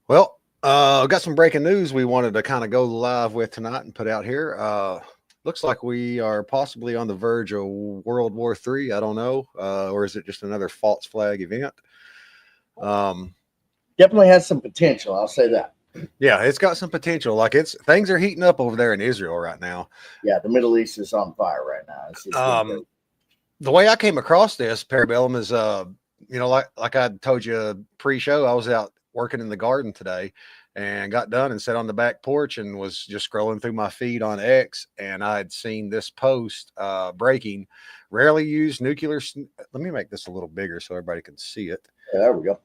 Well, got some breaking news we wanted to kind of go live with tonight and put out here. Looks like we are possibly on the verge of World War III. I don't know, or is it just another false flag event? Um, Definitely has some potential. I'll say that. yeah, it's got some potential. Like things are heating up over there in Israel right now. Yeah, the Middle East is on fire right now. It's getting crazy. The way I came across this Parabellum is, like I told you pre-show, I was out working in the garden today and got done and sat on the back porch and was just scrolling through my feed on X, and I had seen this post breaking rarely used nuclear. Let me make this a little bigger so everybody can see it. Yeah, there we go.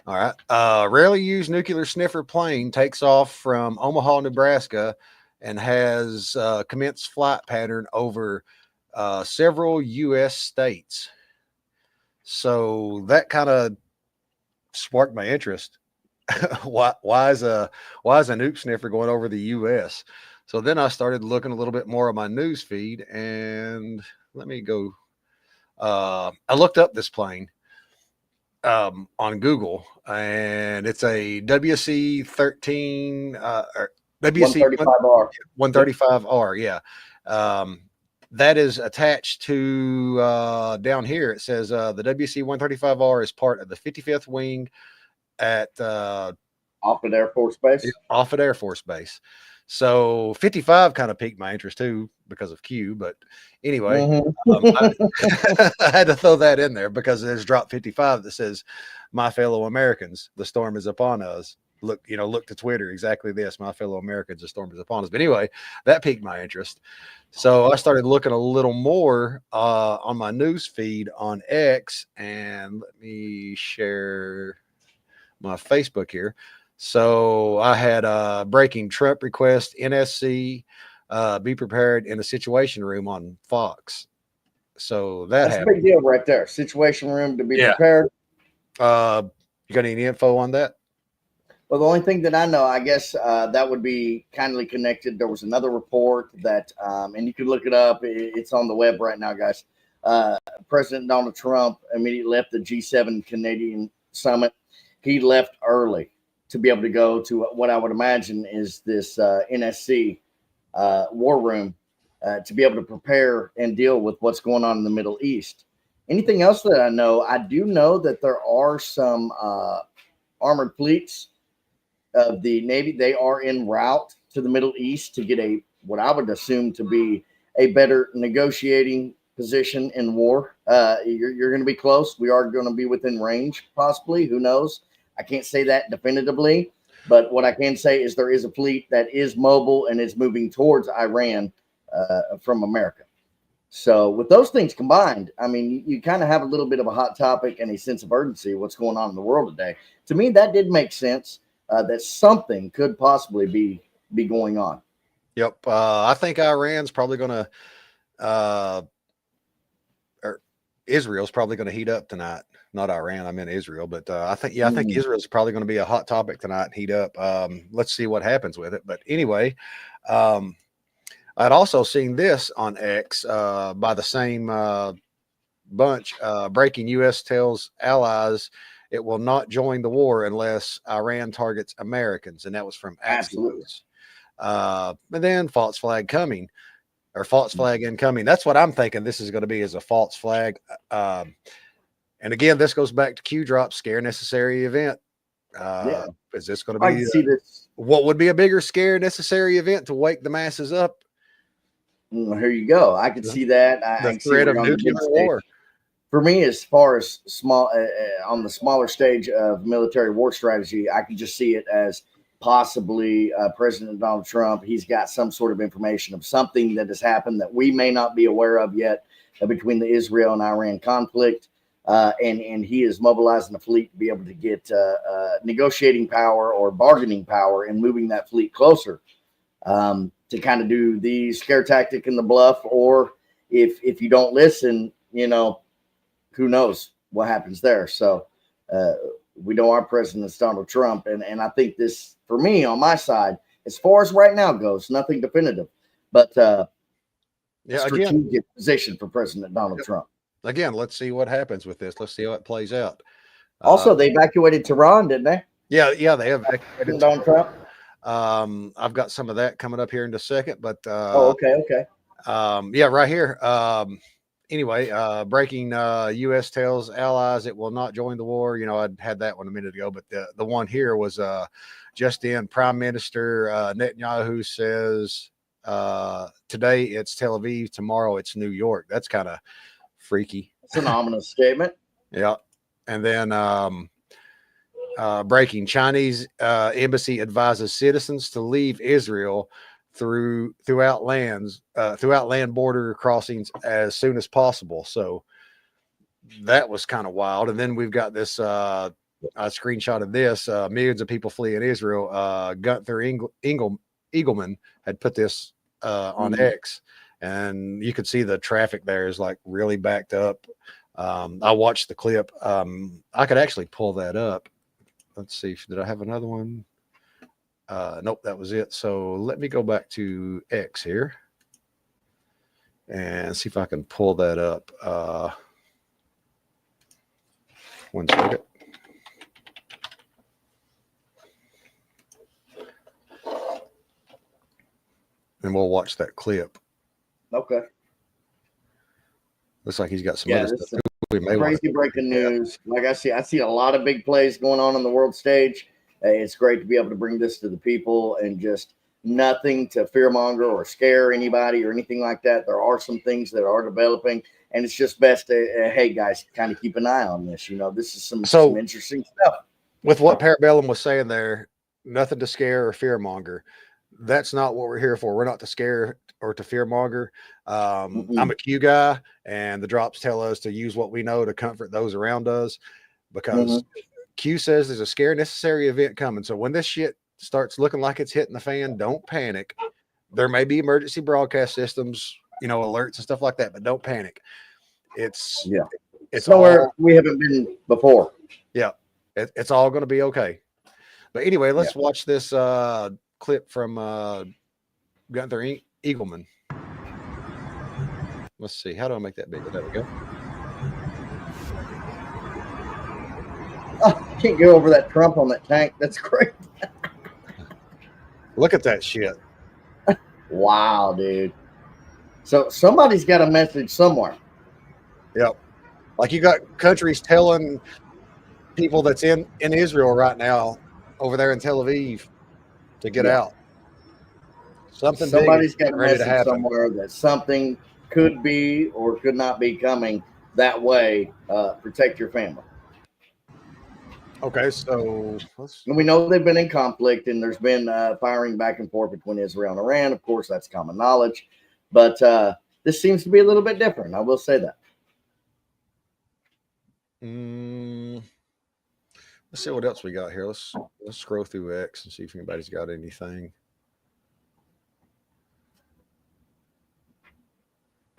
All right. Rarely used nuclear sniffer plane takes off from Omaha, Nebraska, and has commenced flight pattern over several U.S. states. So that kind of sparked my interest. why is a nuke sniffer going over the U.S.? So then I started looking a little bit more on my news feed, and let me go. I looked up this plane on Google, and it's a WC 13 or WC 135R. 135R. Yeah. That is attached to down here. It says the WC 135R is part of the 55th Wing at Offutt Air Force Base. Offutt Air Force Base. So 55 kind of piqued my interest too because of Q. But anyway, I had to throw that in there because there's drop 55 that says, "My fellow Americans, the storm is upon us." Look to Twitter, exactly this. "My fellow Americans, the storm is upon us." But anyway, that piqued my interest. So I started looking a little more on my news feed on X, and let me share my Facebook here. So I had breaking Trump request NSC be prepared in the Situation Room on Fox. So that's a big deal right there. Situation Room to be prepared. You got any info on that? Well, the only thing that I know, I guess that would be kindly connected. There was another report that, and you can look it up. It's on the web right now, guys. President Donald Trump immediately left the G7 Canadian summit. He left early to be able to go to what I would imagine is this NSC war room to be able to prepare and deal with what's going on in the Middle East. Anything else that I know? I do know that there are some armored fleets of the Navy. They are en route to the Middle East to get what I would assume to be a better negotiating position in war. You're going to be close. We are going to be within range, possibly. Who knows? I can't say that definitively, but what I can say is there is a fleet that is mobile and is moving towards Iran from America. So with those things combined, I mean, you kind of have a little bit of a hot topic and a sense of urgency, what's going on in the world today. To me, that did make sense. That something could possibly be going on. Yep. I think Iran's probably going to, or Israel's probably going to heat up tonight. Not Iran, I meant Israel. But I think Israel's probably going to be a hot topic tonight and heat up. Let's see what happens with it. But anyway, I'd also seen this on X by the same bunch. Breaking U.S. tells allies it will not join the war unless Iran targets Americans. And that was from Axios. And then false flag coming or false flag incoming. That's what I'm thinking this is going to be, as a false flag. And again, this goes back to Q drop, scare necessary event. Is this going to be what would be a bigger scare necessary event to wake the masses up? Here you go. I can see that. The threat of nuclear war. For me, as far as small on the smaller stage of military war strategy, I can just see it as possibly President Donald Trump. He's got some sort of information of something that has happened that we may not be aware of yet between the Israel and Iran conflict. And he is mobilizing a fleet to be able to get negotiating power or bargaining power and moving that fleet closer to kind of do the scare tactic and the bluff. Or if you don't listen, who knows what happens there. So we know our president is Donald Trump. And I think this, for me, on my side, as far as right now goes, nothing definitive, but strategic position for President Donald Trump. Again, let's see what happens with this. Let's see how it plays out. Also, they evacuated Tehran, didn't they? Yeah, they have evacuated. Donald Trump. I've got some of that coming up here in a second, but Oh, okay. yeah, right here. Anyway, breaking U.S. tells allies it will not join the war. You know, I'd had that one a minute ago, but the one here was just in. Prime Minister Netanyahu says today it's Tel Aviv, tomorrow it's New York. That's kind of freaky. It's an ominous statement. Yeah, and then breaking: Chinese embassy advises citizens to leave Israel throughout land border crossings as soon as possible. So that was kind of wild. And then we've got this a screenshot of this. Millions of people flee in Israel. Gunther Eagleman had put this on X, and you could see the traffic there is like really backed up. I watched the clip. I could actually pull that up. Let's see. Did I have another one? Nope, that was it. So let me go back to X here and see if I can pull that up. 1 second. And we'll watch that clip. Okay. Looks like he's got some other stuff. Crazy breaking news. Like I see a lot of big plays going on the world stage. It's great to be able to bring this to the people and just nothing to fearmonger or scare anybody or anything like that. There are some things that are developing, and it's just best to, hey, guys, kind of keep an eye on this. You know, this is some interesting stuff. With what Parabellum was saying there, nothing to scare or fearmonger. That's not what we're here for. We're not to scare or to fearmonger. I'm a Q guy, and the drops tell us to use what we know to comfort those around us, because Q says there's a scare necessary event coming. So when this shit starts looking like it's hitting the fan, don't panic. There may be emergency broadcast systems, you know, alerts and stuff like that, but don't panic. It's nowhere we haven't been before. Yeah, it's all going to be okay. But anyway, let's watch this clip from Gunther Eagleman. Let's see. How do I make that bigger? There we go. Oh, can't go over that Trump on that tank. That's great. Look at that shit. Wow, dude. So somebody's got a message somewhere. Yep. Like you got countries telling people that's in Israel right now over there in Tel Aviv to get out. Somebody's got a message somewhere that something could be or could not be coming that way. Protect your family. Okay, so and we know they've been in conflict, and there's been firing back and forth between Israel and Iran. Of course, that's common knowledge, but this seems to be a little bit different. I will say that. Let's see what else we got here. Let's scroll through X and see if anybody's got anything.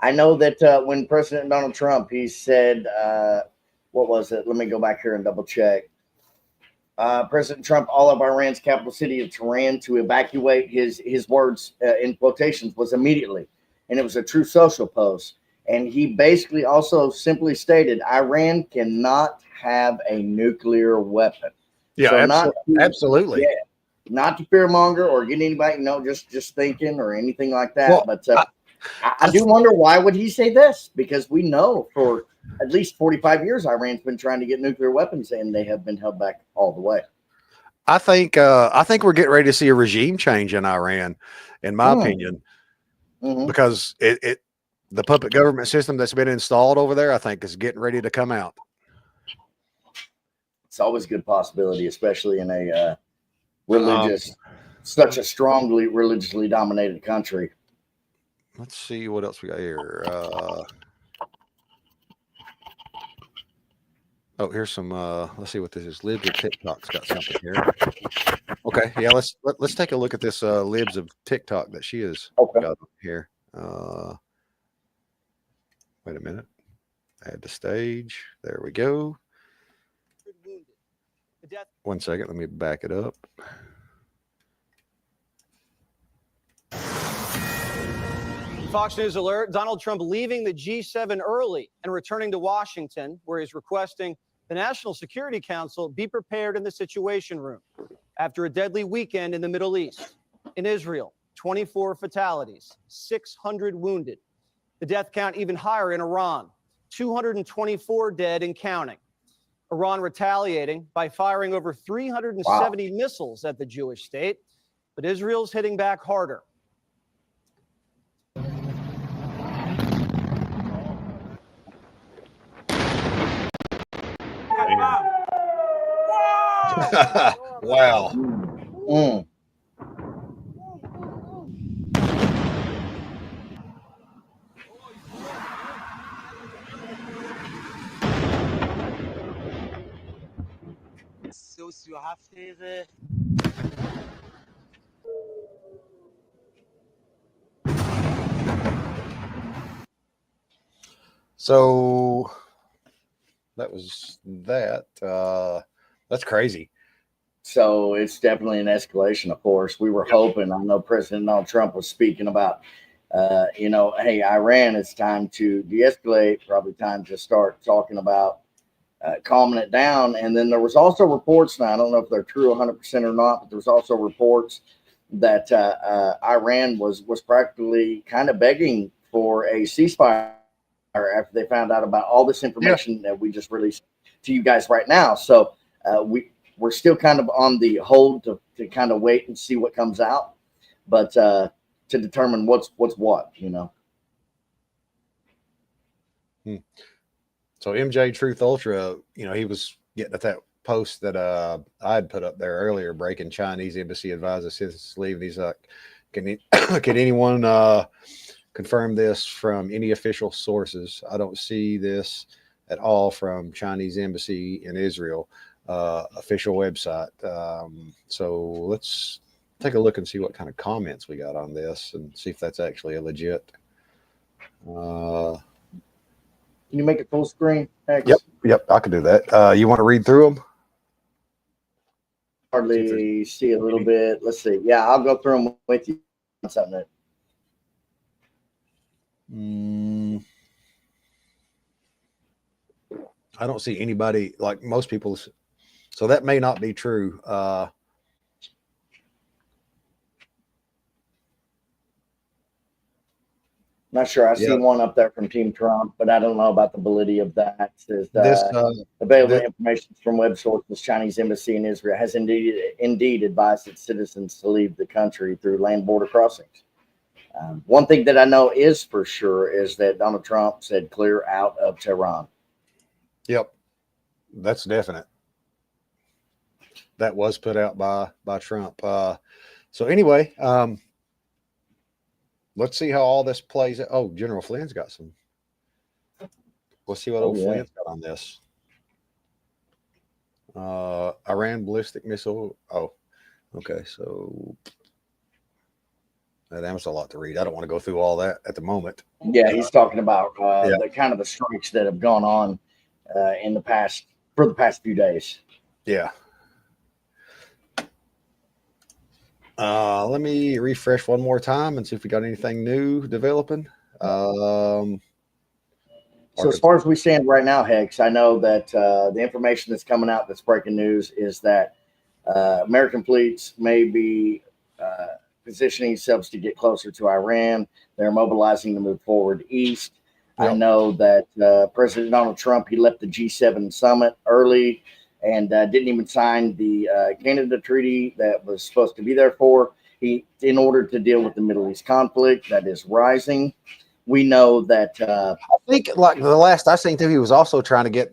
I know that when President Donald Trump, he said, what was it? Let me go back here and double check. President Trump, all of Iran's capital city of Tehran to evacuate. His words in quotations was immediately, and it was a true social post. And he basically also simply stated Iran cannot have a nuclear weapon. Yeah, so absolutely. Yeah, not to fearmonger or get anybody, just thinking or anything like that. Well, but I do wonder, why would he say this? Because we know for at least 45 years, Iran's been trying to get nuclear weapons, and they have been held back all the way. I think we're getting ready to see a regime change in Iran, in my opinion, because the puppet government system that's been installed over there, I think, is getting ready to come out. It's always a good possibility, especially in a such a strongly religiously dominated country. Let's see what else we got here. Oh, here's some. Let's see what this is. Libs of TikTok's got something here. Okay, yeah. Let's take a look at this Libs of TikTok that she has got here. Wait a minute. Add the stage. There we go. 1 second. Let me back it up. Fox News alert, Donald Trump leaving the G7 early and returning to Washington, where he's requesting the National Security Council be prepared in the Situation Room after a deadly weekend in the Middle East. In Israel, 24 fatalities, 600 wounded. The death count even higher in Iran, 224 dead and counting. Iran retaliating by firing over 370 missiles at the Jewish state, but Israel's hitting back harder. Wow. So that was that. That's crazy. So it's definitely an escalation, of course. We were hoping, I know President Donald Trump was speaking about, hey, Iran, it's time to de-escalate, probably time to start talking about calming it down. And then there was also reports, now I don't know if they're true 100% or not, but there's also reports that Iran was practically kind of begging for a ceasefire after they found out about all this information that we just released to you guys right now. So we're still kind of on the hold to kind of wait and see what comes out, but to determine what's what, you know. So MJ Truth Ultra, you know, he was getting at that post that I had put up there earlier, breaking Chinese embassy advises citizens to leave. And he's like, can anyone confirm this from any official sources? I don't see this at all from Chinese embassy in Israel official website. So let's take a look and see what kind of comments we got on this and see if that's actually a legit. Can you make it full screen? Hex? Yep, I can do that. You want to read through them? Hardly see a little bit. Let's see. Yeah, I'll go through them with you. Something that. I don't see anybody like most people. So that may not be true. Not sure. I see one up there from Team Trump, but I don't know about the validity of that. It says, available information from web sources, Chinese embassy in Israel has indeed advised its citizens to leave the country through land border crossings. One thing that I know is for sure is that Donald Trump said clear out of Tehran. Yep, that's definite. That was put out by Trump. So anyway, let's see how all this plays out. Oh, General Flynn's got some. We'll see what old Flynn's got on this. Iran ballistic missile. Oh, okay. So that was a lot to read. I don't want to go through all that at the moment. Yeah, he's talking about the kind of the strikes that have gone on in the past few days. Yeah. Let me refresh one more time and see if we got anything new developing. So as far as we stand right now, Hex, I know that the information that's coming out that's breaking news is that American fleets may be positioning themselves to get closer to Iran. They're mobilizing to move forward east. Yep. I know that President Donald Trump, he left the G7 summit early and didn't even sign the Canada treaty that was supposed to be there for. In order to deal with the Middle East conflict that is rising. We know that I think, like the last I seen too, he was also trying to get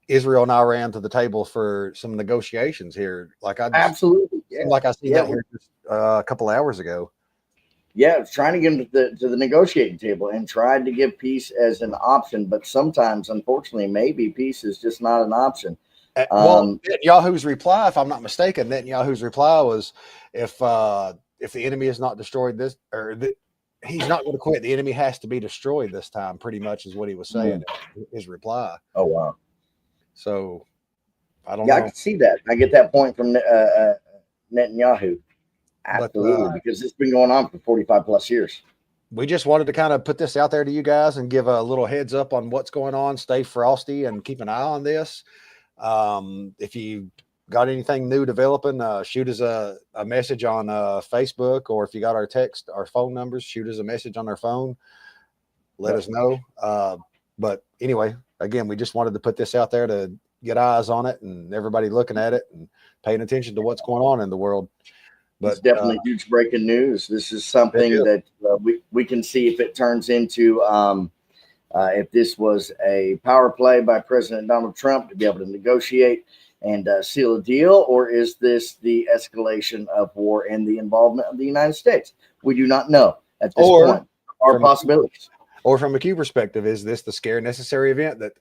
Israel and Iran to the table for some negotiations here. Like absolutely, like I seen that here just a couple hours ago. Yeah, it's trying to get them to the negotiating table and tried to give peace as an option, but sometimes, unfortunately, maybe peace is just not an option. Well, Netanyahu's reply, if I'm not mistaken, Netanyahu's reply was, if the enemy is not destroyed this, he's not going to quit. The enemy has to be destroyed this time, pretty much is what he was saying in his reply. Oh, wow. So, I don't know. I can see that. I get that point from Netanyahu. Absolutely, because it's been going on for 45 plus years. we just wanted to kind of put this out there to you guys and give a little heads up on what's going on. Stay frosty and keep an eye on this. If you got anything new developing, shoot us a message on Facebook, or if you got our phone numbers, shoot us a message on our phone. Let us know. But anyway, again, we just wanted to put this out there to get eyes on it and everybody looking at it and paying attention to what's going on in the world. But it's definitely huge breaking news. This is something that we can see if it turns into if this was a power play by President Donald Trump to be able to negotiate and seal a deal, or is this the escalation of war and the involvement of the United States? We do not know at this point. Are possibilities. Or from a Q perspective, is this the scare necessary event that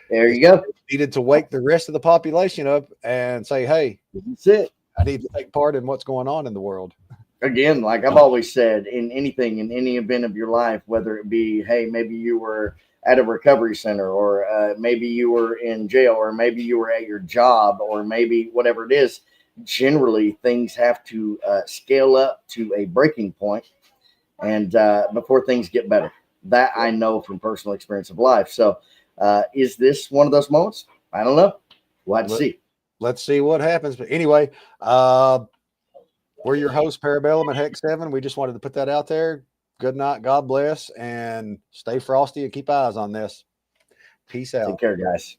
there you go needed to wake the rest of the population up and say, hey, that's it. I need to take part in what's going on in the world. Again, like I've always said, in anything, in any event of your life, whether it be, hey, maybe you were at a recovery center, or maybe you were in jail, or maybe you were at your job, or maybe whatever it is, generally things have to scale up to a breaking point and before things get better. That I know from personal experience of life. So is this one of those moments? I don't know. We'll have to see. Let's see what happens. But anyway, we're your hosts, Parabellum and Hex 7. We just wanted to put that out there. Good night. God bless. And stay frosty and keep eyes on this. Peace out. Take care, guys.